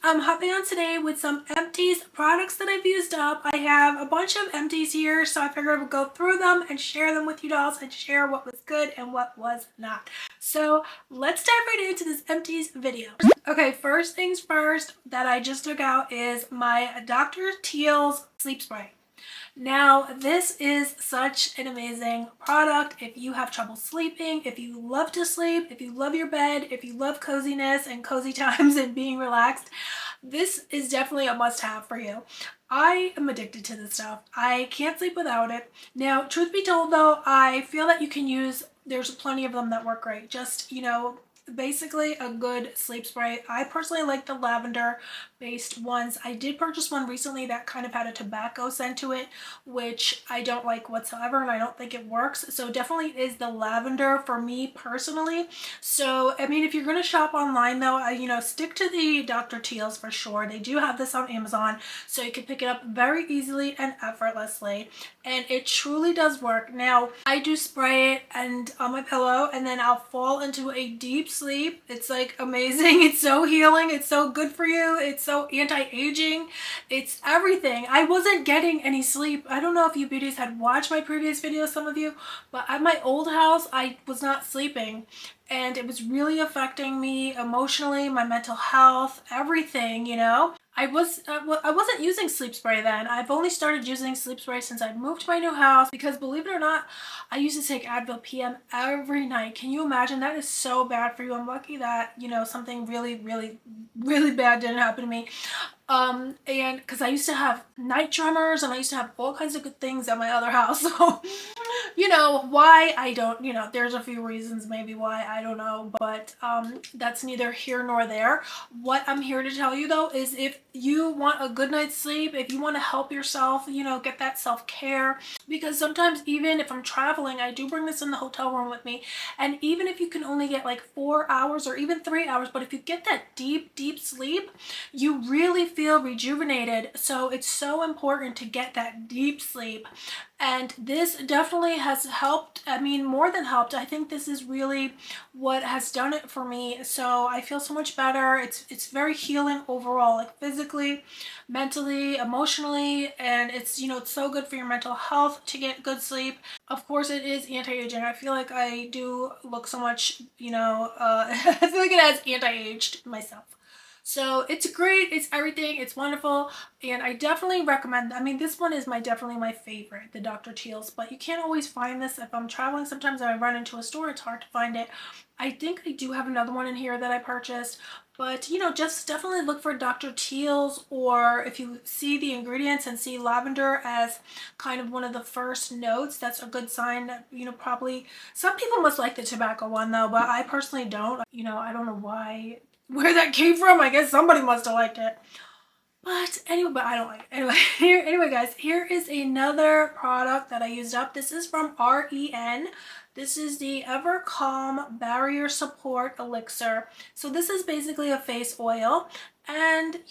I'm hopping on today with some Empties products that I've used up. I have a bunch of Empties here, so I figured I would go through them and share them with you dolls and share what was good and what was not. So let's dive right into this Empties video. Okay, first things first that I just took out is my Dr. Teal's sleep spray. Now, this is such an amazing product if you have trouble sleeping, if you love to sleep, if you love your bed, if you love coziness and cozy times and being relaxed. This is definitely a must-have for you. I am addicted to this stuff. I can't sleep without it. Now, truth be told though, I feel that you can use, there's plenty of them that work great. Just, basically a good sleep spray. I personally like the lavender based ones. I did purchase one recently that kind of had a tobacco scent to it, which I don't like whatsoever and I don't think it works. So definitely is the lavender for me personally. So I mean, if you're going to shop online though, stick to the Dr. Teal's for sure. They do have this on Amazon, so you can pick it up very easily and effortlessly, and it truly does work. Now I do spray it and on my pillow, and then I'll fall into a deep sleep. It's like amazing. It's so healing. It's so good for you. It's so anti-aging. It's everything. I wasn't getting any sleep. I don't know if you beauties had watched my previous videos, some of you, but at my old house I was not sleeping, and it was really affecting me emotionally, my mental health, everything, I wasn't using sleep spray then. I've only started using sleep spray since I moved to my new house because, believe it or not, I used to take Advil PM every night. Can you imagine? That is so bad for you. I'm lucky that, something really, really, really bad didn't happen to me. And because I used to have night tremors and I used to have all kinds of good things at my other house. So, why I don't, there's a few reasons maybe why, I don't know, but that's neither here nor there. What I'm here to tell you though is if you want a good night's sleep, if you want to help yourself, get that self-care, because sometimes even if I'm traveling, I do bring this in the hotel room with me, and even if you can only get like 4 hours or even 3 hours, but if you get that deep sleep, you really feel rejuvenated. So it's so important to get that deep sleep, and this definitely has helped. I mean, more than helped. I think this is really what has done it for me. So I feel so much better. It's very healing overall, like physically, mentally, emotionally, and it's it's so good for your mental health to get good sleep. Of course, it is anti-aging. I feel like I do look so much, I feel like it has anti-aged myself. So it's great, it's everything, it's wonderful, and I definitely recommend. I mean, this one is definitely my favorite, the Dr. Teal's, but you can't always find this. If I'm traveling, sometimes I run into a store, it's hard to find it. I think I do have another one in here that I purchased, but just definitely look for Dr. Teal's, or if you see the ingredients and see lavender as kind of one of the first notes, that's a good sign that, probably some people must like the tobacco one though, but I personally don't. I don't know where that came from. I guess somebody must have liked it. But anyway, I don't like it. Anyway, guys, here is another product that I used up. This is from REN. This is the Ever Calm Barrier Support Elixir. So this is basically a face oil. And,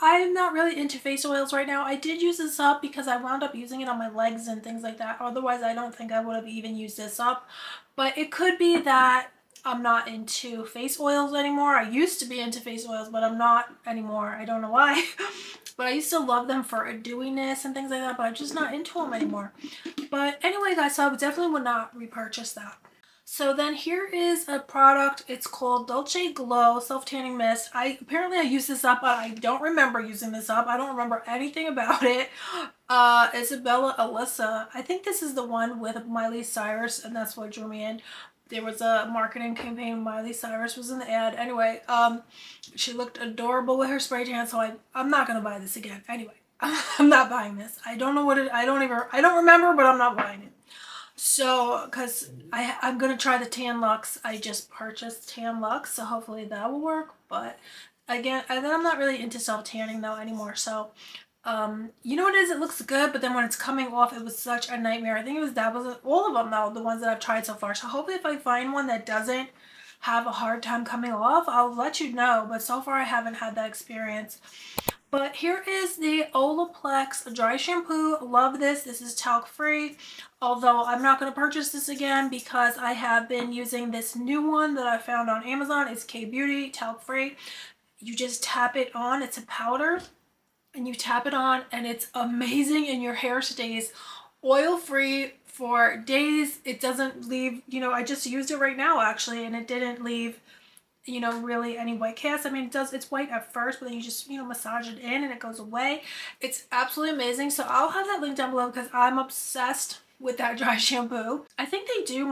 I'm not really into face oils right now. I did use this up because I wound up using it on my legs and things like that. Otherwise, I don't think I would have even used this up. But it could be that I'm not into face oils anymore. I used to be into face oils, but I'm not anymore. I don't know why. But I used to love them for a dewiness and things like that, but I'm just not into them anymore. But anyway, guys, so I definitely would not repurchase that. So then here is a product. It's called Dolce Glow Self-Tanning Mist. Apparently I used this up, but I don't remember using this up. I don't remember anything about it. Isabella Alyssa. I think this is the one with Miley Cyrus, and that's what drew me in. There was a marketing campaign. Miley Cyrus was in the ad. Anyway, she looked adorable with her spray tan, so I'm not gonna buy this again. Anyway, I'm not buying this. I don't know what it. I don't remember, but I'm not buying it. So, because I'm gonna try the Tan Luxe. I just purchased Tan Luxe, so hopefully that will work. But again, and then I'm not really into self tanning though anymore. So. You know what it is? It looks good, but then when it's coming off, it was such a nightmare. I think that was all of them though, the ones that I've tried so far. So hopefully if I find one that doesn't have a hard time coming off, I'll let you know. But so far I haven't had that experience. But here is the Olaplex Dry Shampoo. Love this. This is talc free. Although I'm not going to purchase this again because I have been using this new one that I found on Amazon. It's K Beauty, talc free. You just tap it on. It's a powder, and you tap it on, and it's amazing, and your hair stays oil free for days. It doesn't leave, you know, I just used it right now actually, and it didn't leave, you know, really any white cast. I mean, it's white at first, but then you just, you know, massage it in and it goes away. It's absolutely amazing. So I'll have that link down below because I'm obsessed with that dry shampoo. I think they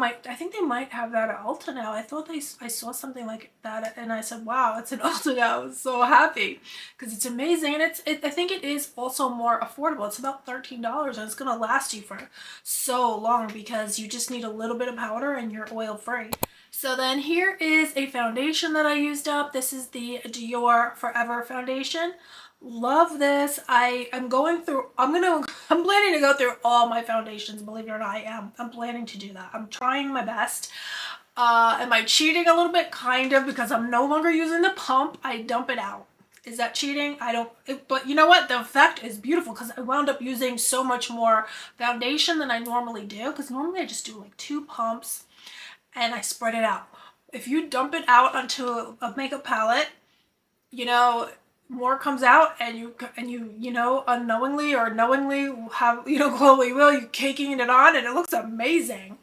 might have that at Ulta now. I saw something like that and I said, wow, it's an Ulta now. I was so happy because it's amazing, and I think it is also more affordable. It's about $13 and it's gonna last you for so long because you just need a little bit of powder and you're oil free. So then here is a foundation that I used up. This is the Dior Forever foundation. Love this. I'm planning to go through all my foundations, believe it or not. I'm planning to do that. I'm trying my best. Am I cheating a little bit? Kind of, because I'm no longer using the pump. I dump it out. Is that cheating? But you know what? The effect is beautiful because I wound up using so much more foundation than I normally do, because normally I just do like 2 pumps and I spread it out. If you dump it out onto a makeup palette, you know, more comes out, and you know, unknowingly or knowingly have, you know, globally will, you caking it on, and it looks amazing.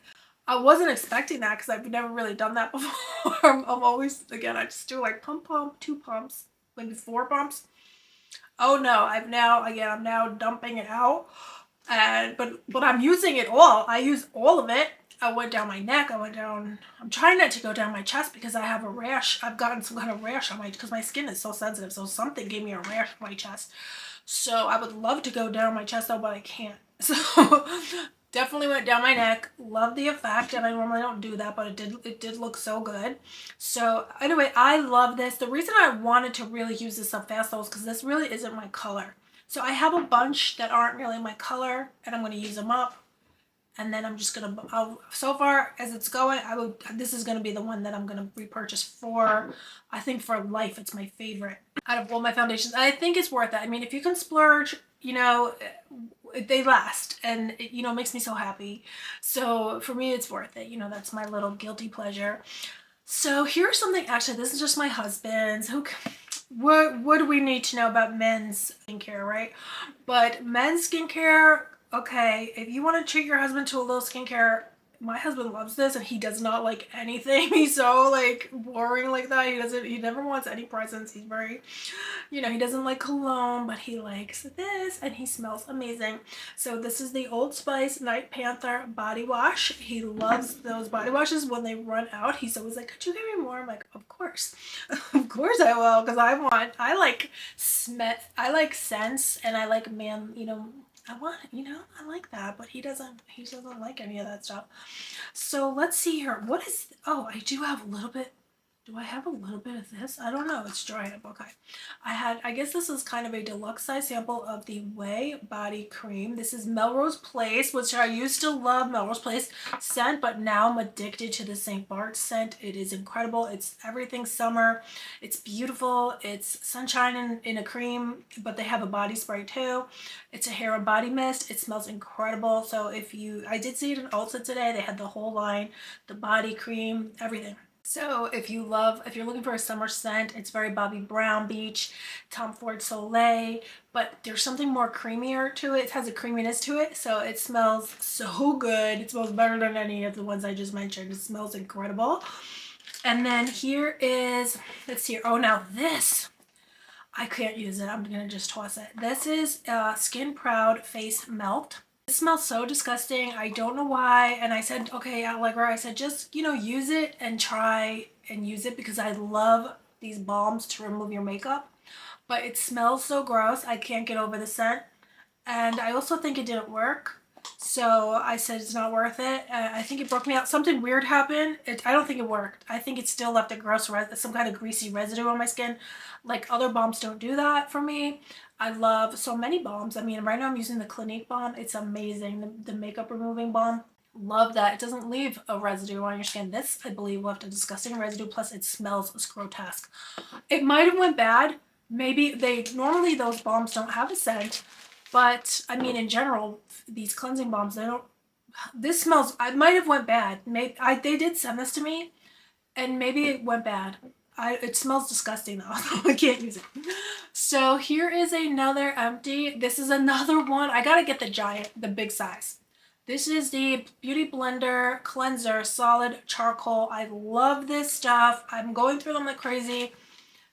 I wasn't expecting that because I've never really done that before. I'm always, again, I just do like pump, 2 pumps, maybe 4 pumps. Oh no, I'm now dumping it out, but I'm using it all. I use all of it. I went down my neck. I'm trying not to go down my chest because I have a rash. I've gotten some kind of rash on because my skin is so sensitive. So something gave me a rash on my chest. So I would love to go down my chest though, but I can't. So definitely went down my neck. Love the effect, and I normally don't do that, but it did look so good. So anyway, I love this. The reason I wanted to really use this up fast though is because this really isn't my color. So I have a bunch that aren't really my color, and I'm going to use them up. And then I'm just gonna, so far as it's going, this is gonna be the one that I'm gonna repurchase for, I think for life. It's my favorite out of all my foundations. I think it's worth it. I mean, if you can splurge, you know, they last, and it, you know, makes me so happy. So for me, it's worth it. You know, that's my little guilty pleasure. So here's something, actually, this is just my husband's. What do we need to know about men's skincare, right? But men's skincare, okay, if you want to treat your husband to a little skincare, my husband loves this, and he does not like anything. He's so like boring like that. He never wants any presents. He's very, you know, he doesn't like cologne, but he likes this, and he smells amazing. So this is the Old Spice Night Panther body wash. He loves those body washes. When they run out, he's always like, could you give me more? I'm like, of course. Of course I will, because I like scents, and I like you know, you know, I like that, but he doesn't like any of that stuff. So let's see here. Oh, I do have a little bit. Do I have a little bit of this? I don't know. It's drying up. Okay. I guess this is kind of a deluxe size sample of the OUAI body cream. This is Melrose Place, which I used to love Melrose Place scent, but now I'm addicted to the St. Barts scent. It is incredible. It's everything summer. It's beautiful. It's sunshine in a cream, but they have a body spray too. It's a hair and body mist. It smells incredible. So I did see it in Ulta today. They had the whole line, the body cream, everything. So if you're looking for a summer scent, it's very Bobbi Brown Beach, Tom Ford Soleil, but there's something more creamier to it. It has a creaminess to it, so it smells so good. It smells better than any of the ones I just mentioned. It smells incredible. And then here is, let's see, oh, now this, I can't use it. I'm gonna just toss it. This is Skin Proud Face Melt. It smells so disgusting. I don't know why. And I said, okay, Alegra, I said, just, you know, use it and try and use it, because I love these balms to remove your makeup. But it smells so gross. I can't get over the scent. And I also think it didn't work. So I said it's not worth it. I think it broke me out. Something weird happened. I don't think it worked. I think it still left a gross, some kind of greasy residue on my skin. Like other balms don't do that for me. I love so many balms. I mean, right now I'm using the Clinique balm. It's amazing. The makeup removing balm. Love that. It doesn't leave a residue on your skin. This, I believe, left a disgusting residue. Plus, it smells grotesque. It might have went bad. Maybe normally those balms don't have a scent. But, I mean, in general, these cleansing balms, this smells, I might have went bad. They did send this to me, and maybe it went bad. It smells disgusting though. I can't use it. So here is another empty. This is another one. I gotta get the giant, the big size. This is the Beauty Blender Cleanser Solid Charcoal. I love this stuff. I'm going through them like crazy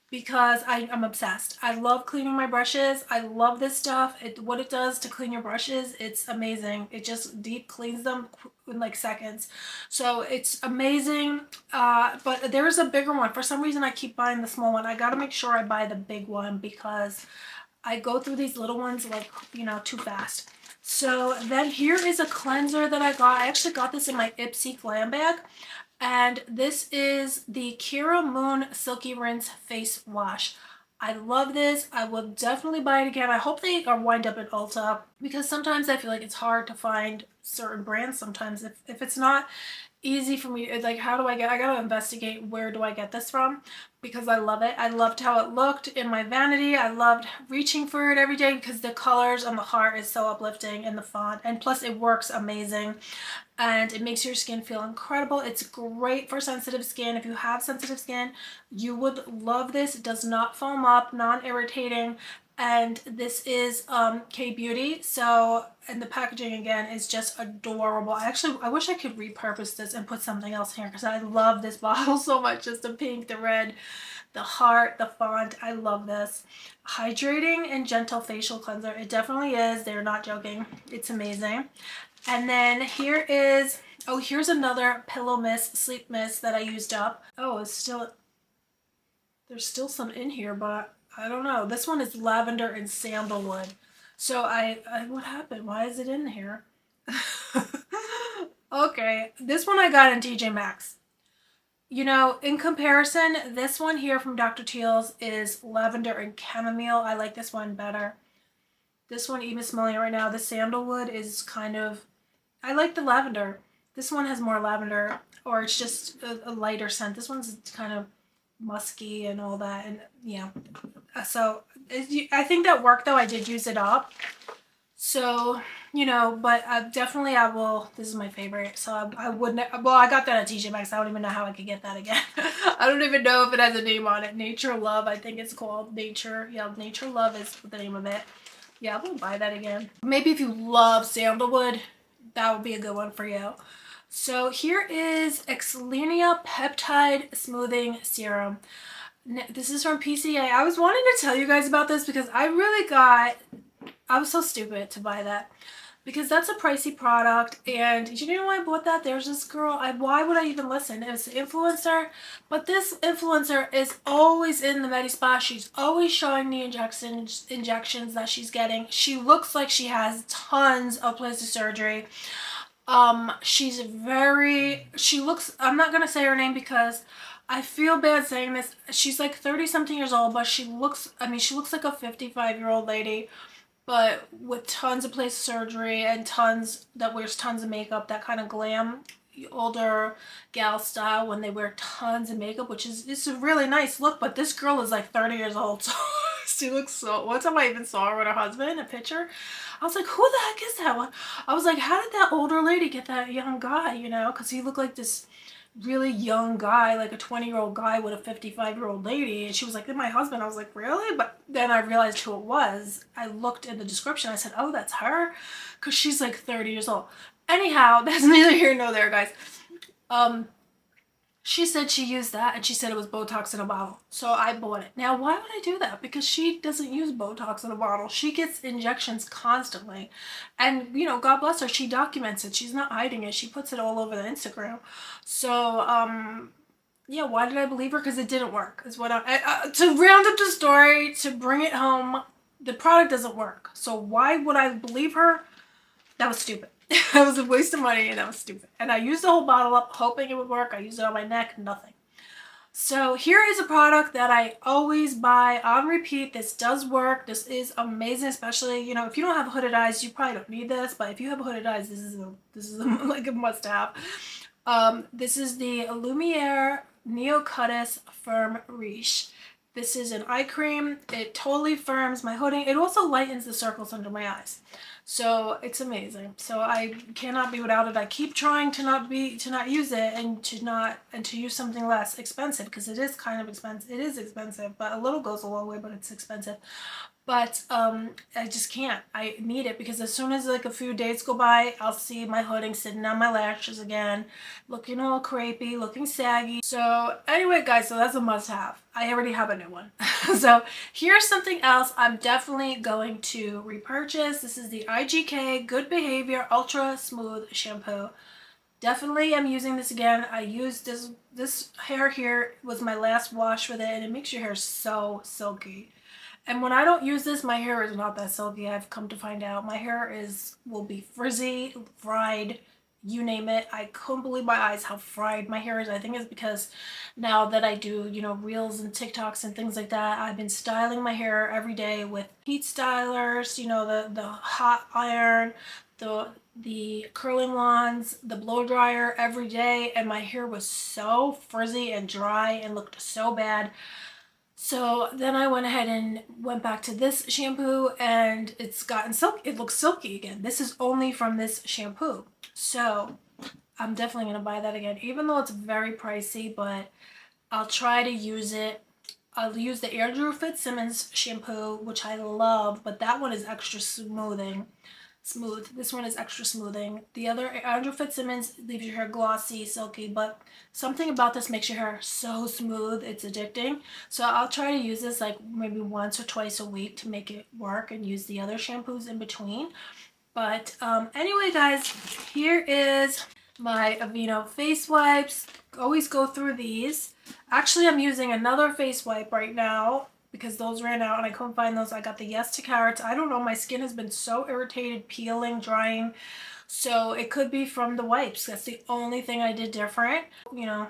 because I'm obsessed. I love cleaning my brushes. I love this stuff. What it does to clean your brushes, it's amazing. It just deep cleans them in like seconds. So it's amazing. But there's a bigger one. For some reason, I keep buying the small one. I gotta make sure I buy the big one because I go through these little ones like, you know, too fast. So then here is a cleanser that I got. I actually got this in my Ipsy glam bag. And this is the KiraMoon Silky Rinse Face Wash. I love this. I will definitely buy it again. I hope they are wind up at Ulta because sometimes I feel like it's hard to find certain brands sometimes. If it's not easy for me, like how do I gotta investigate where do I get this from because I love it. I loved how it looked in my vanity. I loved reaching for it every day because the colors on the heart is so uplifting and the font, and plus it works amazing and it makes your skin feel incredible. It's great for sensitive skin. If you have sensitive skin, you would love this. It does not foam up, non-irritating, and this is K-Beauty. So, and the packaging again is just adorable. I wish I could repurpose this and put something else here because I love this bottle so much. Just the pink, the red, the heart, the font. I love this. Hydrating and gentle facial cleanser. It definitely is. They're not joking. It's amazing. And then here is, oh, here's another pillow mist, sleep mist that I used up. Oh, there's still some in here, but I don't know. This one is lavender and sandalwood. So what happened? Why is it in here? Okay, this one I got in TJ Maxx. You know, in comparison, this one here from Dr. Teal's is lavender and chamomile. I like this one better. This one, even smelling it right now, the sandalwood is kind of, I like the lavender. This one has more lavender, or it's just a lighter scent. This one's kind of musky and all that, and yeah. So I think that worked though. I did use it up. So, you know, but definitely I will, this is my favorite. So I wouldn't, well, I got that at TJ Maxx. I don't even know how I could get that again. I don't even know if it has a name on it. Nature Love, I think it's called. Nature, yeah, Nature Love is the name of it. Yeah, I will buy that again. Maybe if you love sandalwood, that would be a good one for you. So here is Exlinia Peptide Smoothing Serum. This is from PCA. I was wanting to tell you guys about this because I was so stupid to buy that because that's a pricey product, and you know why I bought that? There's this girl, why would I even listen? It's an influencer, but this influencer is always in the Medi Spa. She's always showing the injections that she's getting. She looks like she has tons of plastic surgery. She looks, I'm not gonna say her name because I feel bad saying this. She's like 30 something years old, but she looks like a 55-year-old lady, but with tons of plastic surgery and wears tons of makeup, that kind of glam older gal style when they wear tons of makeup, which is, it's a really nice look, but this girl is like 30 years old. So she looks so, one time I even saw her with her husband, a picture. I was like, who the heck is that one? I was like, how did that older lady get that young guy, you know? Because he looked like this really young guy, like a 20-year-old guy with a 55-year-old lady. And she was like, my husband. I was like, really? But then I realized who it was. I looked in the description. I said, oh, that's her? Because she's like 30 years old. Anyhow, that's neither here nor there, guys. She said she used that, and she said it was Botox in a bottle. So I bought it. Now, why would I do that? Because she doesn't use Botox in a bottle. She gets injections constantly. And, you know, God bless her, she documents it. She's not hiding it. She puts it all over the Instagram. So, yeah, why did I believe her? Because it didn't work. Is what to round up the story, to bring it home, the product doesn't work. So why would I believe her? That was stupid. That was a waste of money, and that was stupid. And I used the whole bottle up hoping it would work. I used it on my neck, nothing. So here is a product that I always buy on repeat. This does work. This is amazing, especially, you know, if you don't have hooded eyes, you probably don't need this, but if you have hooded eyes, this is like a must-have. This is the Lumiere Neocutis Firm Riche. This is an eye cream. It totally firms my hooding. It also lightens the circles under my eyes. So it's amazing. So I cannot be without it. I keep trying to not use it and to use something less expensive, because it is kind of expensive. It is expensive, but a little goes a long way, but it's expensive. But I just can't. I need it because as soon as like a few days go by, I'll see my hooding sitting on my lashes again, looking all crepey, looking saggy. So anyway, guys, so that's a must-have. I already have a new one. So here's something else I'm definitely going to repurchase. This is the IGK Good Behavior Ultra Smooth Shampoo. Definitely am using this again. I used this hair here was my last wash with it, and it makes your hair so silky. And when I don't use this, my hair is not that silky. I've come to find out my hair will be frizzy, fried, you name it. I couldn't believe my eyes how fried my hair is. I think it's because now that I do, you know, reels and TikToks and things like that, I've been styling my hair every day with heat stylers, you know, the hot iron, the curling wands, the blow dryer every day, and my hair was so frizzy and dry and looked so bad. So then I went ahead and went back to this shampoo, and it's gotten silky. It looks silky again. This is only from this shampoo. So I'm definitely going to buy that again, even though it's very pricey, but I'll try to use it. I'll use the Andrew Fitzsimmons shampoo, which I love, but that one is extra smooth. This one is extra smoothing. The other, Andrew Fitzsimmons, leaves your hair glossy, silky, but something about this makes your hair so smooth, it's addicting. So I'll try to use this like maybe once or twice a week to make it work, and use the other shampoos in between. But anyway, guys, here is my Aveeno face wipes. Always go through these. Actually, I'm using another face wipe right now because those ran out and I couldn't find those. I got the Yes to Carrots. I don't know, my skin has been so irritated, peeling, drying. So it could be from the wipes. That's the only thing I did different. You know,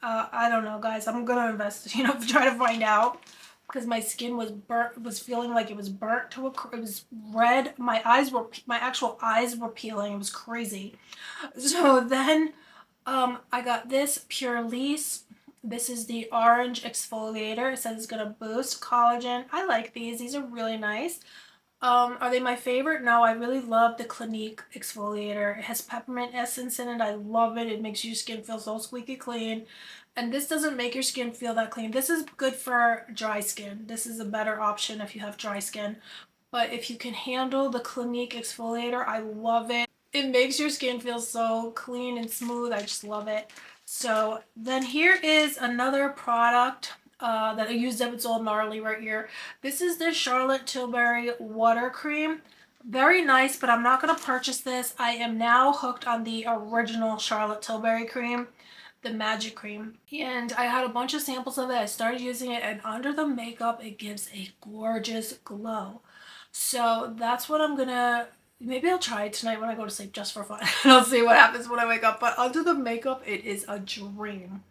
I don't know, guys. I'm gonna invest, you know, try to find out, because my skin was burnt, was feeling like it was burnt to it was red. My actual eyes were peeling. It was crazy. So then I got this Pure Lisse. This is the orange exfoliator. It says it's gonna boost collagen. I like these. These are really nice. Are they my favorite? No, I really love the Clinique exfoliator. It has peppermint essence in it. I love it. It makes your skin feel so squeaky clean. And this doesn't make your skin feel that clean. This is good for dry skin. This is a better option if you have dry skin. But if you can handle the Clinique exfoliator, I love it. It makes your skin feel so clean and smooth. I just love it. So then here is another product that I used up. It's all gnarly right here. This is the Charlotte Tilbury Water Cream. Very nice, but I'm not going to purchase this. I am now hooked on the original Charlotte Tilbury cream, the Magic Cream. And I had a bunch of samples of it. I started using it, and under the makeup, it gives a gorgeous glow. So that's what I'm gonna, maybe I'll try it tonight when I go to sleep just for fun. And I'll see what happens when I wake up. But under the makeup, it is a dream.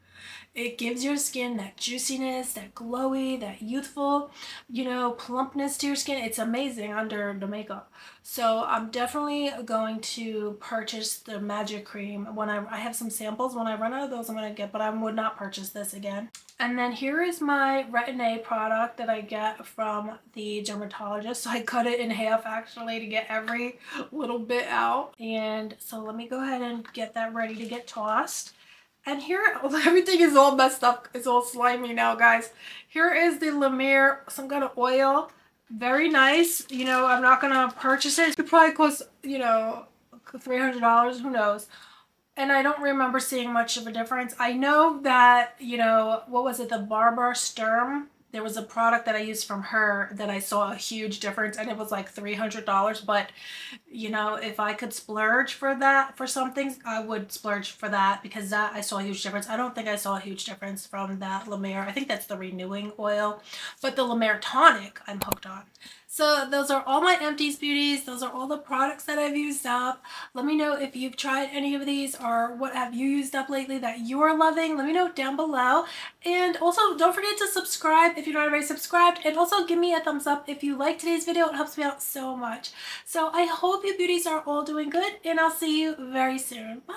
It gives your skin that juiciness, that glowy, that youthful, you know, plumpness to your skin. It's amazing under the makeup. So I'm definitely going to purchase the Magic Cream when I have some samples. When I run out of those, I'm going to get, but I would not purchase this again. And then here is my Retin-A product that I get from the dermatologist. So I cut it in half actually to get every little bit out. And so let me go ahead and get that ready to get tossed. And here, everything is all messed up. It's all slimy now, guys. Here is the La Mer, some kind of oil. Very nice. You know, I'm not going to purchase it. It probably costs, you know, $300. Who knows? And I don't remember seeing much of a difference. I know that, you know, what was it? The Barber Sturm. There was a product that I used from her that I saw a huge difference, and it was like $300. But, you know, if I could splurge for that, for some things, I would splurge for that, because that I saw a huge difference. I don't think I saw a huge difference from that La Mer. I think that's the renewing oil. But the La Mer tonic, I'm hooked on. So those are all my Empties beauties. Those are all the products that I've used up. Let me know if you've tried any of these, or what have you used up lately that you are loving. Let me know down below. And also, don't forget to subscribe if you're not already subscribed. And also give me a thumbs up if you liked today's video. It helps me out so much. So I hope you beauties are all doing good, and I'll see you very soon. Bye!